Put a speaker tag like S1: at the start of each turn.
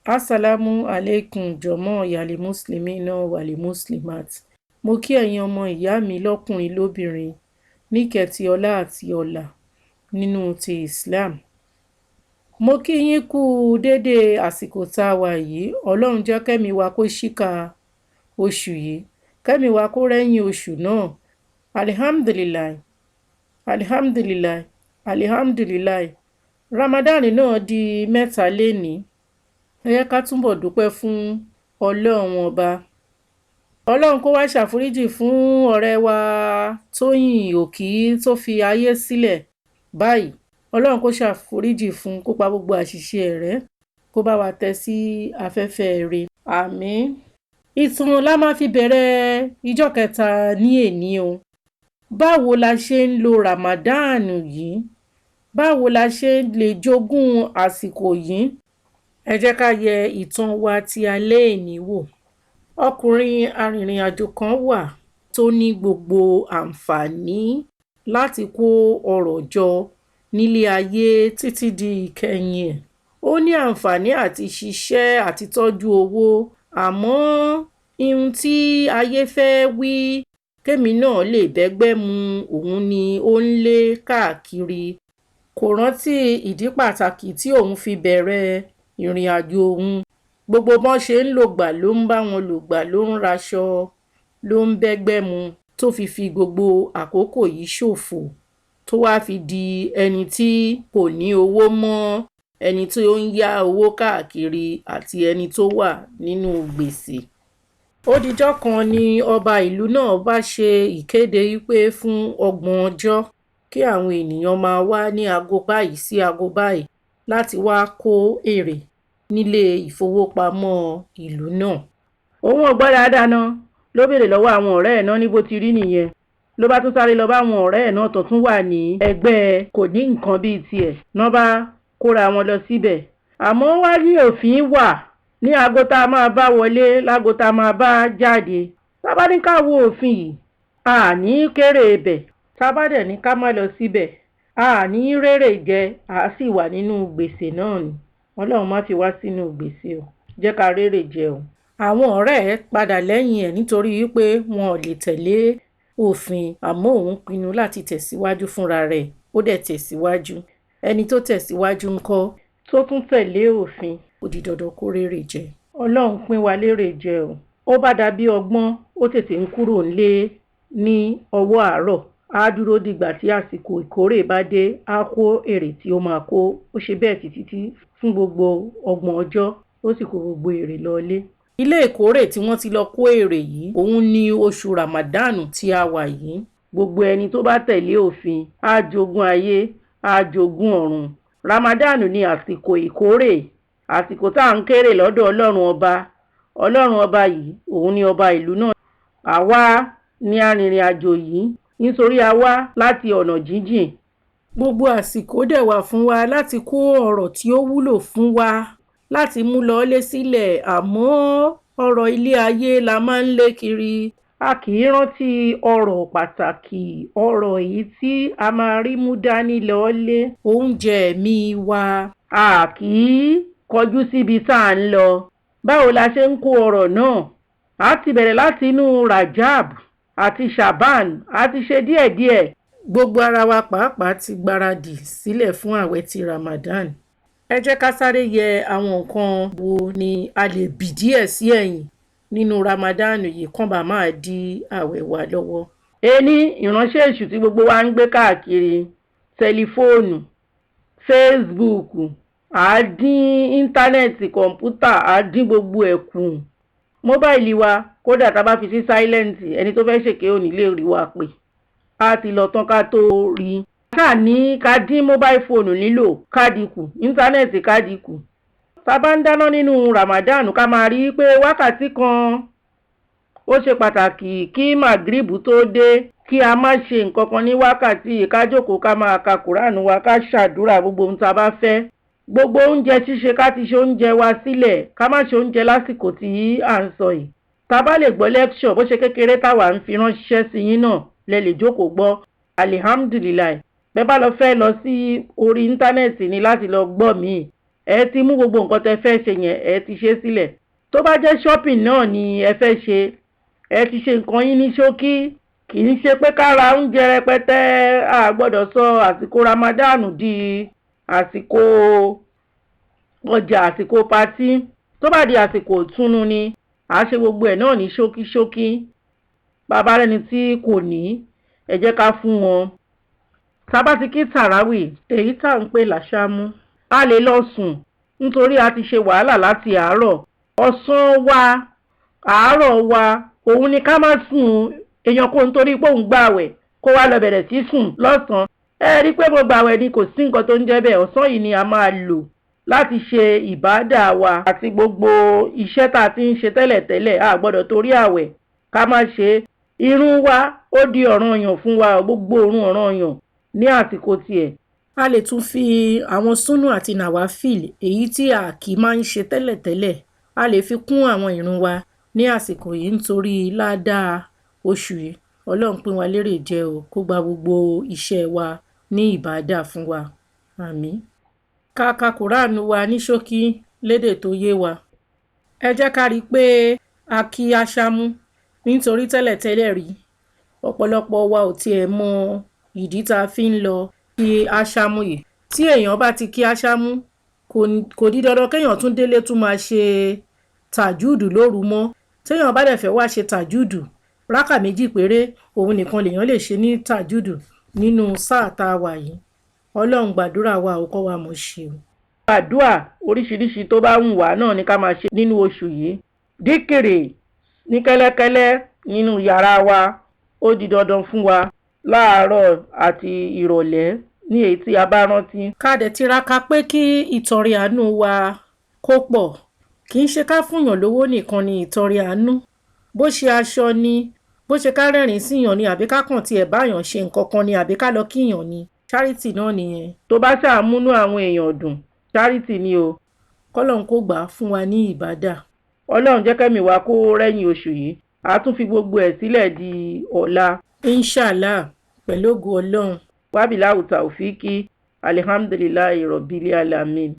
S1: Assalamu alaikum jọ̀mọ́ yàlí muslimina wàlí muslimat. Mo kí ẹ̀yin ọmọ ìyá mi lọ́kùnrin lóbìnrin níkẹtì ọlá àti ọlà nínú ti Islam. Mo kí yín kú dédé àsìkò tá a wà yìí. Ọlọ́run jẹ́ kẹ́mi wa kó ṣíkà oṣù yìí, kẹ́mi wa kó rẹ́yìn oṣù náà. Alihamdulilayi, alihamdulilayi, alihamdulilayi. Ramadan náà di mẹ́ta lénìí. Ẹ jẹ́ ká túbọ̀ dúpẹ́ fún Ọlọ́run ọba. Ọlọ́run kó wá ṣàforíjì fún ọ̀rẹ́ wa Tóyìn Òkí tó fi ayé sílẹ̀ báyìí. Ọlọ́run kó ṣàforíjì fún, kó pa gbogbo àṣìṣe rẹ̀, kó bá wa tẹ́ sí afẹ́fẹ́ rere. Àmín. Ìtàn la máa fi bẹ̀rẹ̀ ìjọ́ kẹta ní èní o. Báwo la ṣe ń lo Ramadan yìí? Báwo la ṣe lè jogún àsìkò yìí? Ẹ jẹ́ ká yẹ ìtàn wa ti alẹ́ èní wò. Ọkùnrin arìnrìn-àjò kan wà tó ní gbogbo àǹfààní láti kó ọrọ̀ jọ nílé ayé títí di ìkẹyìn ẹ̀. Ó ní àǹfààní àti ṣiṣẹ́ àti tọ́jú owó, àmọ́ ihun tí ayé fẹ́ wí kémi náà lè bẹ́gbẹ́ mu òun ni ó ń lé káàkiri. Kò rántí ìdí pàtàkì tí òun fi bẹ̀rẹ̀ ìrìn àjò òun. Gbogbo bọ́n ṣe ń lògbà ló ń bá wọn lògbà, ló ń raṣọ, ló ń bẹ́gbẹ́ mu, tó fi gbogbo àkókò yìí ṣòfò, tó wá fi di ẹni tí kò ní owó mọ́, ẹni tí ó ń yá owó káàkiri àti ẹni tó wà nínú gbèsè. Ó dijọ́ kan ni ọba ìlú náà bá ṣe ìkéde wípé fún 30 ọjọ́ kí àwọn ènìyàn máa wá ní aago báyìí sí aago báyìí láti wá kó èrè nílé ìfowópamọ́ ìlú náà. Òun ò gbọ́ dáadáa náà, ló béèrè lọ́wọ́ àwọn ọ̀rẹ́ ẹ̀ náà ní bó ti rí nìyẹn. Ló bá tún sáré lọ bá àwọn ọ̀rẹ́ ẹ̀ náà tó tún wà ní ẹgbẹ́ kò ní nǹkan bíi tiẹ̀. Náà bá kóra wọn lọ síbẹ̀. Àmọ́ wá ní òfin wà ní aago tá a máa bá wọlé, láago tá a máa bá jáde. Tá bá ní ká wo òfin yìí, a ní kéré ibẹ̀. Tá bá dẹ̀ ní ká má lọ síbẹ̀, a ní rérè jẹ, a sì wà nínú gbèsè náà ni. Ọlọ́run má fi wá sínú gbèsè o, jẹ́ ká rérè jẹ o. Àwọn ọ̀rẹ́ ẹ̀ padà lẹ́yìn ẹ̀ nítorí wípé wọn ò lè tẹ̀lé òfin, àmọ́ òun pinnu láti tẹ̀síwájú fúnra rẹ̀. Ó dẹ̀ tẹ̀síwájú. Ẹni tó tẹ̀síwájú ńkọ́, tó tún tẹ̀lé òfin, ó di dandan kó rérè jẹ. Ọlọ́run pín wa lérè jẹ o. Ó bá dàbí ọgbọ́n, ó tètè ń kúrò nílé ní ọwọ́ àárọ̀. Á dúró dìgbà tí àsìkò ìkórè bá dé, á kó èrè tí ó máa kó. Ó ṣe bẹ́ẹ̀ títí fún gbogbo 30 ọjọ́, ó sì kó gbogbo èrè lọlé. Ilé ìkórè tí wọ́n ti lọ kó èrè yìí, òun ni oṣù Ramadan tí a wà yìí. Gbogbo ẹni tó bá tẹ̀lé òfin, á jogún ayé, á jogún ọ̀run. Ramadan ni àsìkò ìkórè, àsìkò tá à ń kérè lọ́dọ̀ Ọlọ́run ọba. Ọlọ́run ọba yìí, òun ni ọba ìlú náà. Àwa ni arìnrìn-àjò yìí, nítorí a wá láti ọ̀nà jíjìn. Gbogbo àsìkò dẹ̀ wà fún wa láti kó ọ̀rọ̀ tí ó wúlò fún wa láti mú lọlé sílẹ̀, àmọ́ ọ̀rọ̀ ilé ayé la máa ń lé kiri. A kì í rántí ọ̀rọ̀ pàtàkì, ọ̀rọ̀ èyí tí a máa rí mú dání lọlé. Oúnjẹ ẹ̀mí wa, a kì í kọjú síbi tá à ń lọ. Báwo la ṣe ń kó ọ̀rọ̀ náà? A ti bẹ̀rẹ̀ láti inú Rajab àti Shaban, a ti ṣe díẹ̀díẹ̀. Gbogbo ara wa pàápàá ti gbáradì sílẹ̀ fún àwẹ̀ ti Ramadan. Ẹ jẹ́ ká sáré yẹ àwọn nǹkan wo ni a lè bì díẹ̀ sí ẹ̀yìn nínú Ramadan yìí kán bá máa dí àwẹ̀ wa lọ́wọ́. Ení, ìránṣẹ́ èṣù tí gbogbo wa ń gbé káàkiri, tẹlifóònù, Facebook, a dín íńtánẹ́ẹ̀tì, kọ̀ǹpútà, a dín gbogbo ẹ̀ kù. Móbáìlì wa, kódà tá bá fi sí sáílẹ̀ǹtì, ẹni tó fẹ́ ṣèké ò ní lè rí wa pè. A ti lọ tán ká tó rí. Ṣáà ní ká dín mobile phone lílò ká dínkù, íńtánẹ́ẹ̀tì ká dínkù. Tá bá ń dáná nínú Ramadan, ká máa rí pé wákàtí kan ó ṣe pàtàkì kí Maghrib tó dé, kí a má ṣe nǹkan kan ní wákàtí, ká jókòó ká máa ka Kùránì wa, ká ṣàdúrà gbogbo ohun tá bá fẹ́. Gbogbo oúnjẹ ṣíṣe ká ti ṣe oúnjẹ wa sílẹ̀, ká má ṣe oúnjẹ lásìkò tí à ń sọ yìí. Tá bá lè gbọ́ lecture bó ṣe kékeré táwa ń fi ránṣẹ́ sí yín náà, lẹ lè jókòó gbọ́. Alihamdulilayi. Bẹ́ bá lọ fẹ́ lọ sí orí íńtánẹ́ẹ̀tì ni láti lọ gbọ́ míì, ẹ ti mú gbogbo nǹkan tẹ́ fẹ́ ṣe yẹn ẹ ti ṣe sílẹ̀. Tó bá jẹ́ shopping náà ni ẹ fẹ́ ṣe, ẹ ti ṣe nǹkan yín ní ṣókí. Kì í ṣe pé ká ra oúnjẹ rẹpẹtẹ. A gbọ́dọ̀ sọ àsìkò Ramadan di àsìkò ọjà, àsìkò patí. Tó bá di àsìkò ìtúnu ni a ṣe gbogbo ẹ̀ náà ní ṣókíṣókí. Bàbá rẹni tí kò ní, ẹ jẹ́ ká fún wọn. Tá bá ti kí tàráwì, èyí tá ń pè láṣámú, a lè lọ sùn nítorí a ti ṣe wàhálà láti àárọ̀. Ọ̀sán wa, àárọ̀ wa, òun ni ká má sùn. Èèyàn kò nítorí pé òun gbààwẹ̀ kó wá lọ bẹ̀rẹ̀ sí sùn lọ́sàn-án. Ẹ rí pé mo gbààwẹ̀ ni, kò sí nǹkan tó ń jẹ́ bẹ́ẹ̀. Ọ̀sán yìí ni a máa lò láti ṣe ìbádà wa àti gbogbo iṣẹ́ tá a ti ń ṣe tẹ́lẹ̀tẹ́lẹ̀. A gbọ́dọ̀ torí àwẹ̀ ká má ṣe. Irun wa ó di ọ̀ranyàn fún wa, gbogbo òrun ọ̀ranyàn ní àsìkò tiẹ̀. A lè tún fi àwọn súnù àti nàwáfìl èyí tí a kì í máa ń ṣe tẹ́lẹ̀tẹ́lẹ̀, a lè fi kún àwọn ìrun wa ní àsìkò yìí nítorí ládàá oṣù yìí. Ọlọ́run pín wa lérè jẹ o, kó gba gbogbo iṣẹ́ wa ní ìbádà fún wa. Àmín. Ká ka Kùránì wa ní ṣókí lédè tó yé wa. Ẹ jẹ́ ká rí i pé a kí aṣámú nítorí tẹ́lẹ̀tẹ́lẹ̀ rí ọ̀pọ̀lọpọ̀ wa ò tiẹ̀ mọ ìdí tá a fi ń lọ kí aṣámú yìí. Tí èèyàn bá ti kí aṣámú, kò di dandan kéèyàn tún délé tún máa ṣe tàjúùdù lóru mọ́. Téèyàn bá dẹ̀ fẹ́ wá ṣe tàjúùdù, rákà 2 péré òun nìkan lèèyàn lè ṣe ní tàjúùdù nínú sáà tá a wà yìí. Ọlọ́run gbàdúrà wa ò kọ́ wa mọ̀ ṣe o. Àdúà oríṣiríṣi tó bá wù wá náà ni ká máa ṣe nínú oṣù yìí. Díkìrì ní kẹ́lẹ́kẹ́lẹ́ nínú yàrá wa ó di dandan fún wa láàárọ̀ àti ìrọ̀lẹ́ ní èyí tí a bá rántí. Ká dẹ̀ tiraka pé kí ìtọrẹ àánú wa kó pọ̀. Kì í ṣe ká fúnyàn lówó nìkan ni ìtọrẹ àánú. Bó ṣe aṣọ ni, bó ṣe ká rẹ́rìn síyàn ni, àbí ká kàn tiẹ̀ báyàn ṣe nǹkan kan ni, àbí ká lọ kíyàn ni. Charity náà nìyẹn. Tó bá ṣàmúnú àwọn èèyàn dùn, charity ni o. Kọ́lọ́run kó gbà fún wa ní ìbádà. Ọlọ́run jẹ́ kẹ́mi wa kó rẹ́yìn oṣù yìí. A tún fi gbogbo ẹ̀ sílẹ̀ di ọ̀la. Inshallah, pẹ̀lú ògo Ọlọ́run. Wábìláhù tàòfíkì, alihamdulilayi rọ̀bìlì alamin.